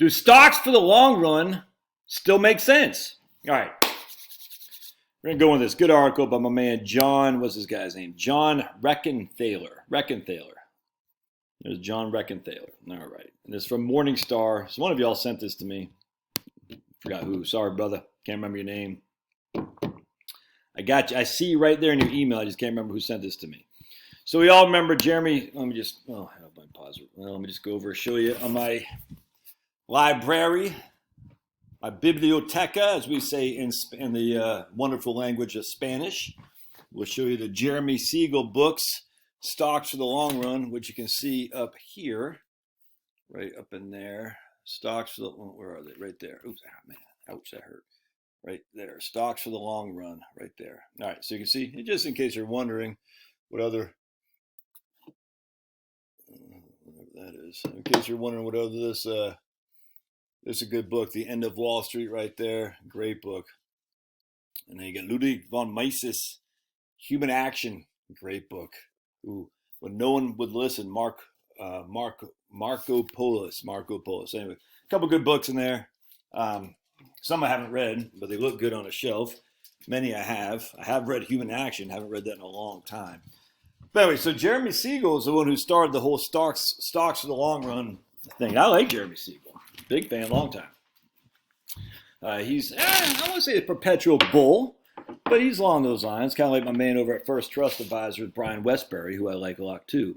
Do stocks for the long run still make sense? All right. We're going to go with this good article by my man John, what's this guy's name? John Reckenthaler. There's John Reckenthaler. All right. And it's from Morningstar. So one of y'all sent this to me. Forgot who. Sorry, brother. Can't remember your name. I got you. I see you right there in your email. I just can't remember who sent this to me. So we all remember Jeremy. Let me just, oh, I have my pause. Well, let me just go over and show you on my library, my biblioteca, as we say in the wonderful language of Spanish. We'll show you the Jeremy Siegel books, Stocks for the Long Run, which you can see up here, right up in there. Stocks for the, where are they? Right there. Oops, ah, man, ouch, that hurt. Right there, Stocks for the Long Run, right there. All right, so you can see, just in case you're wondering what other, whatever that is, in case you're wondering what other this is a good book, The End of Wall Street, right there, great book. And then you got Ludwig von Mises, Human Action, great book. Ooh, when no one would listen, Marco Polis. Anyway, a couple good books in there. Some I haven't read, but they look good on a shelf. Many I have. I have read Human Action. Haven't read that in a long time. But anyway, so Jeremy Siegel is the one who started the whole stocks for the long run thing. I like Jeremy Siegel. Big fan, long time. He's, I don't want to say a perpetual bull, but he's along those lines. Kind of like my man over at First Trust Advisors, Brian Westbury, who I like a lot too.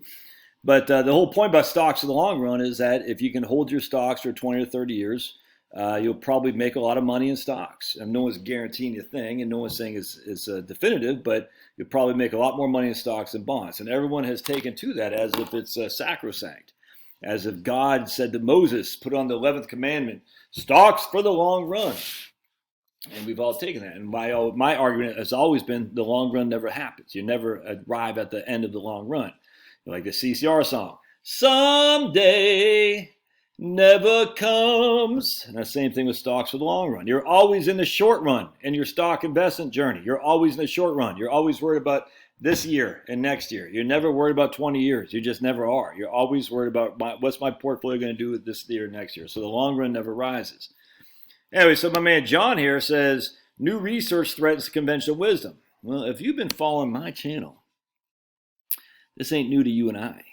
But the whole point about stocks for the long run is that if you can hold your stocks for 20 or 30 years, you'll probably make a lot of money in stocks. And no one's guaranteeing a thing, and no one's saying it's definitive, but you'll probably make a lot more money in stocks than bonds. And everyone has taken to that as if it's sacrosanct, as if God said to Moses, put on the 11th commandment, stocks for the long run. And we've all taken that. And my argument has always been the long run never happens. You never arrive at the end of the long run. Like the CCR song, someday never comes. And the same thing with stocks for the long run. You're always in the short run in your stock investment journey. You're always in the short run. You're always worried about this year and next year. You're never worried about 20 years. You just never are. You're always worried about what's my portfolio going to do with this year and next year. So the long run never rises. Anyway, so my man John here says, new research threatens conventional wisdom. Well, if you've been following my channel, this ain't new to you and I,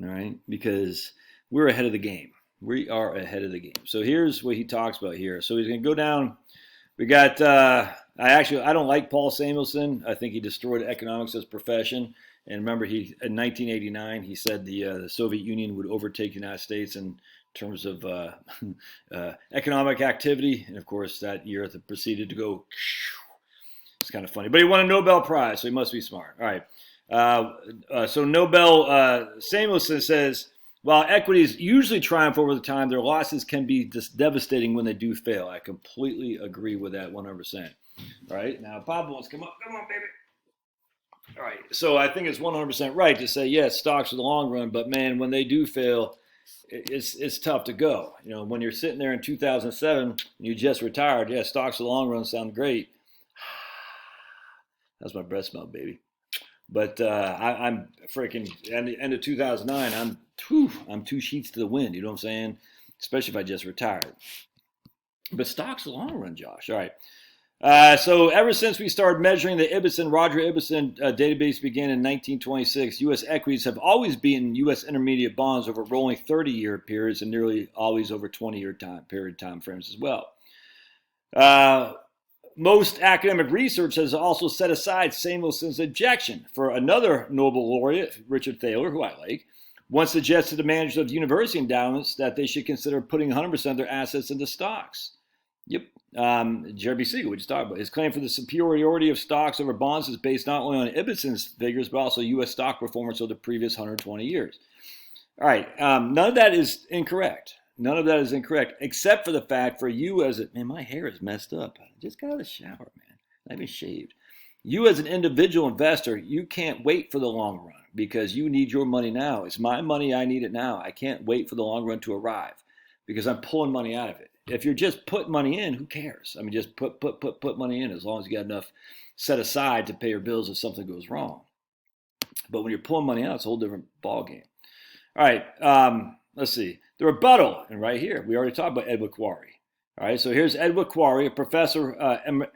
all right? Because we're ahead of the game. We are ahead of the game. So here's what he talks about here. So he's going to go down. We got, I don't like Paul Samuelson. I think he destroyed economics as a profession. And remember, in 1989, he said the Soviet Union would overtake the United States in terms of economic activity. And of course, that year it proceeded to go. It's kind of funny. But he won a Nobel Prize, so he must be smart. All right. So Nobel Samuelson says, while equities usually triumph over the time, their losses can be just devastating when they do fail. I completely agree with that 100%. All right. Now, Bob wants to come up. Come on, baby. All right. So I think it's 100% right to say, yes, stocks for the long run, but man, when they do fail, it's tough to go. You know, when you're sitting there in 2007 and you just retired, yeah, stocks for the long run sound great. That's my breath smell, baby. But I'm freaking, at the end of 2009, I'm two sheets to the wind, you know what I'm saying? Especially if I just retired. But stocks the long run, Josh. All right. So ever since we started measuring the Roger Ibbotson database began in 1926, U.S. equities have always beaten U.S. intermediate bonds over rolling 30-year periods and nearly always over 20-year time frames as well. Most academic research has also set aside Samuelson's objection for another Nobel laureate, Richard Thaler, who I like, once suggested to managers of university endowments that they should consider putting 100% of their assets into stocks. Yep. Jeremy Siegel, we just talked about. His claim for the superiority of stocks over bonds is based not only on Ibbotson's figures, but also U.S. stock performance over the previous 120 years. All right. None of that is incorrect. None of that is incorrect, except for the fact for you as a, man, my hair is messed up. I just got out of the shower, man. I haven't shaved. You as an individual investor, you can't wait for the long run because you need your money now. It's my money. I need it now. I can't wait for the long run to arrive because I'm pulling money out of it. If you're just putting money in, who cares? I mean, just put money in as long as you got enough set aside to pay your bills if something goes wrong. But when you're pulling money out, it's a whole different ballgame. All right. Let's see. The rebuttal, and right here, we already talked about Edward Quarry. All right, so here's Edward Quarry, a professor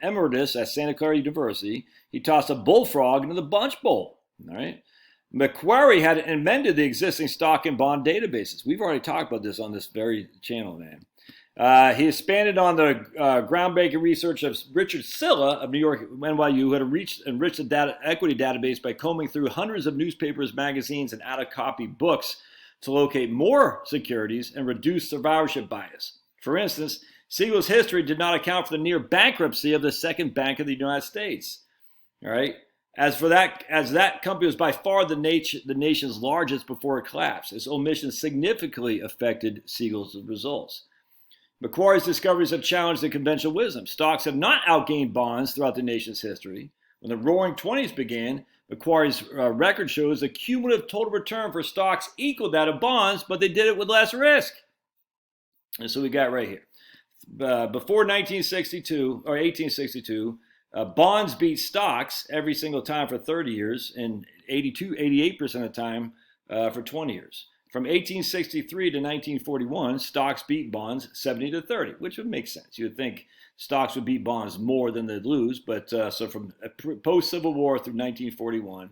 emeritus at Santa Clara University. He tossed a bullfrog into the bunch bowl. All right, Macquarie had amended the existing stock and bond databases. We've already talked about this on this very channel, man. He expanded on the groundbreaking research of Richard Silla of New York NYU, who had enriched the equity database by combing through hundreds of newspapers, magazines, and out-of-copy books to locate more securities and reduce survivorship bias. For instance, Siegel's history did not account for the near bankruptcy of the second bank of the United States. All right. As that company was by far the nation's largest before it collapsed, its omission significantly affected Siegel's results. Macquarie's discoveries have challenged the conventional wisdom. Stocks have not outgained bonds throughout the nation's history. When the Roaring '20s began, Macquarie's record shows a cumulative total return for stocks equaled that of bonds, but they did it with less risk. And so we got right here. Before 1962 or 1862, bonds beat stocks every single time for 30 years and 88% of the time for 20 years. From 1863 to 1941, stocks beat bonds 70 to 30, which would make sense. You would think stocks would beat bonds more than they'd lose, but so from post-Civil War through 1941.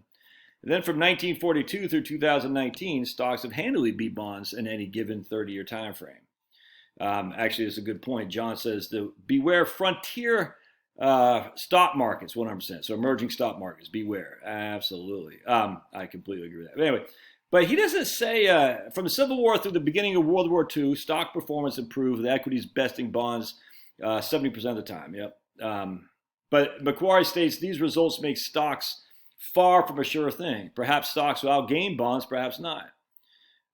And then from 1942 through 2019, stocks have handily beat bonds in any given 30-year time frame. Actually, it's a good point. John says, beware frontier stock markets, 100%. So emerging stock markets, beware. Absolutely. I completely agree with that. But anyway, but he doesn't say from the Civil War through the beginning of World War II, stock performance improved, the equities besting bonds 70% of the time. Yep. But Macquarie states these results make stocks far from a sure thing. Perhaps stocks will outgain bonds, perhaps not.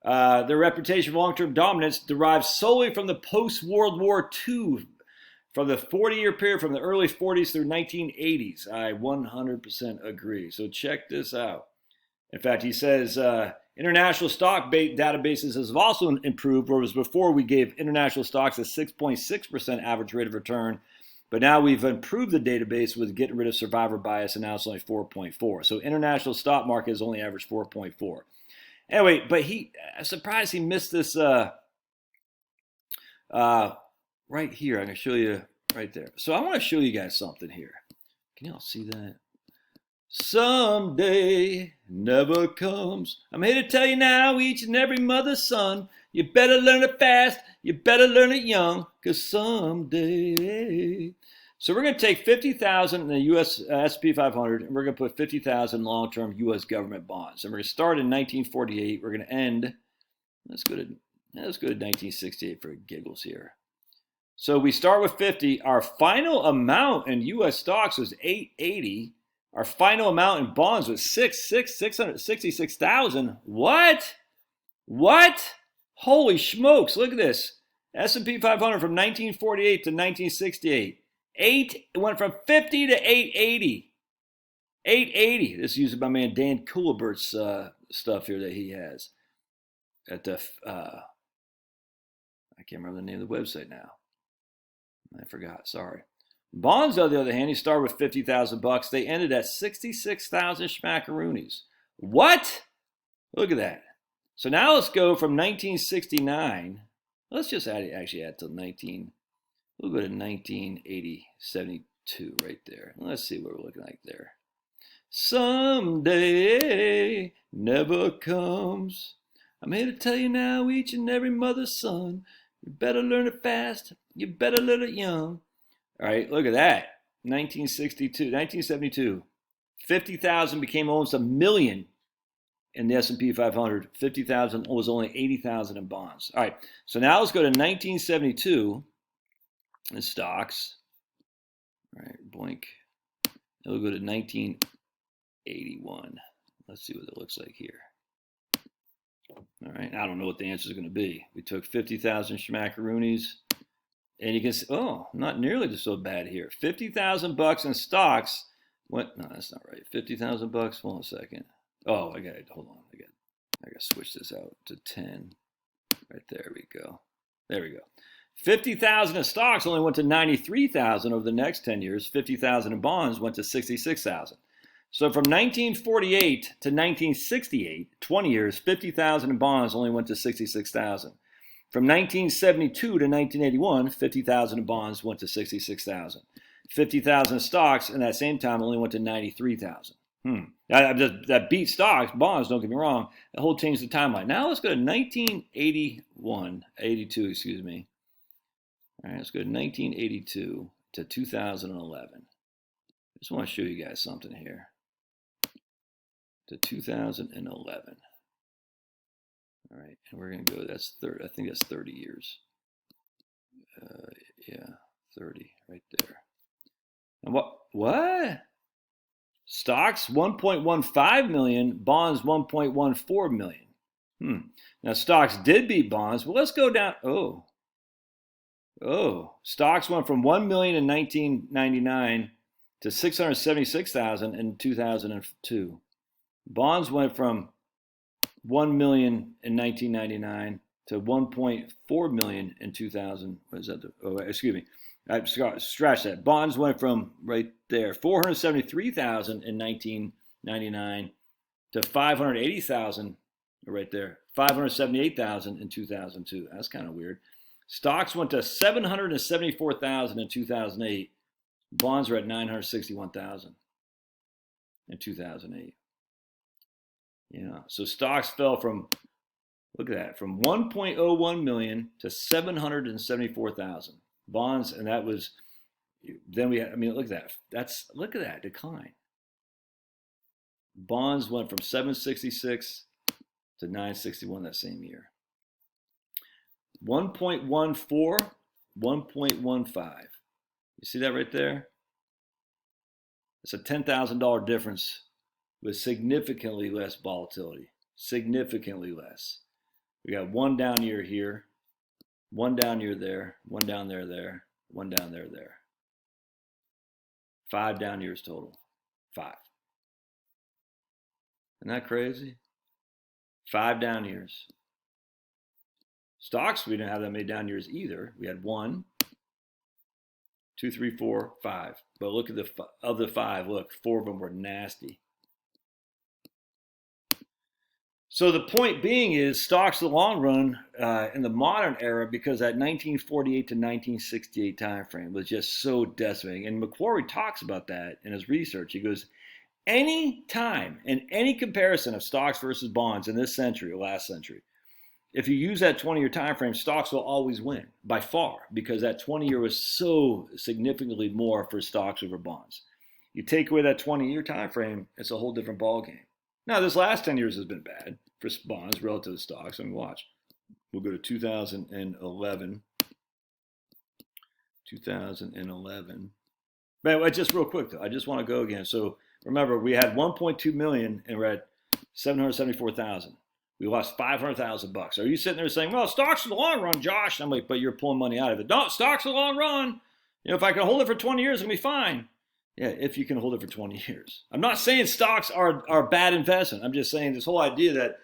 Their reputation for long-term dominance derives solely from the post-World War II, from the 40-year period from the early 40s through 1980s. I 100% agree. So check this out. In fact, he says international stock databases have also improved, whereas before we gave international stocks a 6.6% average rate of return, but now we've improved the database with getting rid of survivor bias, and now it's only 4.4. So international stock market has only averaged 4.4. Anyway, but I'm surprised he missed this right here. I'm going to show you right there. So I want to show you guys something here. Can y'all see that? Someday never comes. I'm here to tell you now, each and every mother's son, you better learn it fast, you better learn it young, because someday. So we're going to take 50,000 in the U.S. S&P 500, and we're going to put 50,000 long-term U.S. government bonds. And we're going to start in 1948. We're going to end, let's go to 1968 for giggles here. So we start with 50. Our final amount in U.S. stocks was 880. Our final amount in bonds was 666,000. What? What? Holy smokes, look at this. S&P 500 from 1948 to 1968. It went from 50 to 880. 880. This is using my man Dan Kulibert's stuff here that he has at the I can't remember the name of the website now. I forgot. Sorry. Bonds, on the other hand, he started with 50,000 bucks. They ended at 66,000 schmackaroonies. What? Look at that. So now let's go from 1969. Let's just actually add to 19. We'll go to 1980, 72 right there. Let's see what we're looking like there. Someday never comes. I'm here to tell you now, each and every mother's son, you better learn it fast, you better learn it young. All right, look at that. 1972, 50,000 became almost a million in the S&P 500. 50,000 was only 80,000 in bonds. All right, so now let's go to 1972 in stocks. All right, blink. We'll go to 1981. Let's see what it looks like here. All right, I don't know what the answer is going to be. We took 50,000 schmackaroonies. And you can see, oh, not nearly so bad here. 50,000 bucks in stocks went, no, that's not right. 50,000 bucks, hold on a second. Oh, hold on. I got to switch this out to 10. Right there we go. There we go. 50,000 in stocks only went to 93,000 over the next 10 years. 50,000 in bonds went to 66,000. So from 1948 to 1968, 20 years, 50,000 in bonds only went to 66,000. From 1972 to 1981, 50,000 in bonds went to 66,000. 50,000 stocks in that same time only went to 93,000. That beat stocks, bonds, don't get me wrong. That whole changed the timeline. Now let's go to 82, excuse me. All right, let's go to 1982 to 2011. Just want to show you guys something here. To 2011. All right, and we're going to go, that's 30, I think that's 30 years. Yeah, 30 right there. And what? Stocks 1.15 million, bonds 1.14 million. Now stocks did beat bonds. Well, let's go down. Stocks went from 1 million in 1999 to 676,000 in 2002. Bonds went from 1 million in 1999 to 1.4 million in 2000. What is that? Excuse me. I scratched that. Bonds went from right there 473,000 in 1999 to 580,000 right there. 578,000 in 2002. That's kind of weird. Stocks went to 774,000 in 2008. Bonds were at 961,000 in 2008. Yeah, so stocks fell from, look at that, from 1.01 million to 774,000. Bonds, and that was, then we had, I mean, look at that. Look at that decline. Bonds went from 766 to 961 that same year. 1.14, 1.15. You see that right there? It's a $10,000 difference with significantly less volatility. Significantly less. We got one down year here, one down year there, one down there, one down there. 5 down years total. 5. Isn't that crazy? 5 down years. Stocks, we didn't have that many down years either. We had 1, 2, 3, 4, 5. But look at of the 5, look, 4 of them were nasty. So the point being is stocks in the long run in the modern era, because that 1948 to 1968 time frame was just so decimating. And Macquarie talks about that in his research. He goes, any time and any comparison of stocks versus bonds in this century or last century, if you use that 20-year time frame, stocks will always win by far, because that 20-year was so significantly more for stocks over bonds. You take away that 20-year time frame, it's a whole different ballgame. Now, this last 10 years has been bad for bonds relative to stocks. I mean, watch. We'll go to 2011. 2011. But just real quick, though, I just want to go again. So remember, we had 1.2 million and we're at 774,000. We lost 500,000 bucks. Are you sitting there saying, well, stocks in the long run, Josh? I'm like, but you're pulling money out of it. No, stocks in the long run. You know, if I can hold it for 20 years, it'll be fine. Yeah, if you can hold it for 20 years. I'm not saying stocks are bad investment. I'm just saying this whole idea that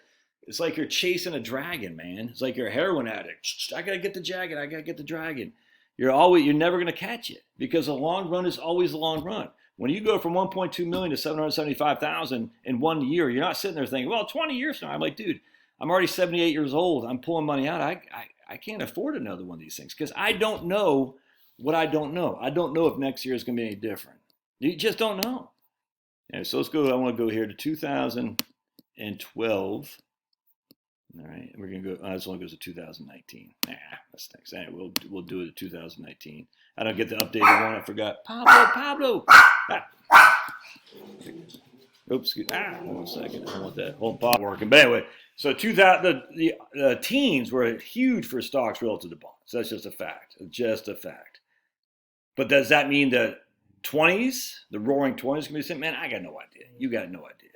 it's like you're chasing a dragon, man. It's like you're a heroin addict. I got to get the dragon. I got to get the dragon. You're never going to catch it, because the long run is always the long run. When you go from 1.2 million to 775,000 in 1 year, you're not sitting there thinking, well, 20 years from now. I'm like, dude, I'm already 78 years old. I'm pulling money out. I can't afford another one of these things, because I don't know what I don't know. I don't know if next year is going to be any different. You just don't know. Yeah, so let's go. I want to go here to 2012. All right, and we're gonna go. This only goes to 2019. Nah, that's next. Anyway, we'll do it to 2019. I don't get the updated one. I forgot. Pablo. Oops. 1 second. I don't want that whole pot working. But anyway, so 2000. The teens were huge for stocks relative to bonds. That's just a fact. Just a fact. But does that mean that 20s, the roaring 20s, can be saying, man, I got no idea. You got no idea.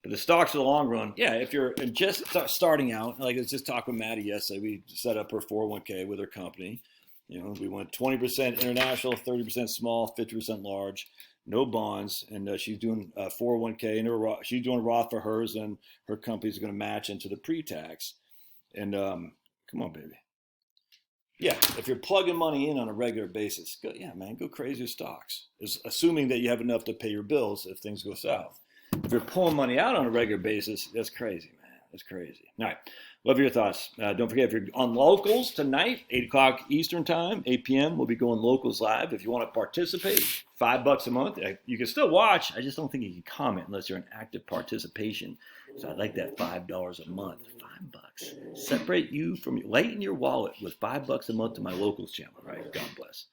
But the stocks in the long run, yeah, if you're just starting out, like I was just talking with Maddie yesterday, we set up her 401k with her company. You know, we went 20% international, 30% small, 50% large, no bonds, and she's doing 401k, and she's doing Roth for hers, and her company's going to match into the pre-tax. And come on, baby. Yeah, if you're plugging money in on a regular basis, go crazy with stocks. Assuming that you have enough to pay your bills if things go south. If you're pulling money out on a regular basis, that's crazy, man. That's crazy. All right. Love your thoughts. Don't forget, if you're on locals tonight, 8 o'clock Eastern time, 8 p.m., we'll be going locals live. If you want to participate, $5 a month. You can still watch. I just don't think you can comment unless you're in active participation. So I'd like that $5 a month. $5. Separate you from, lighten your wallet with $5 a month to my locals channel. All right. God bless.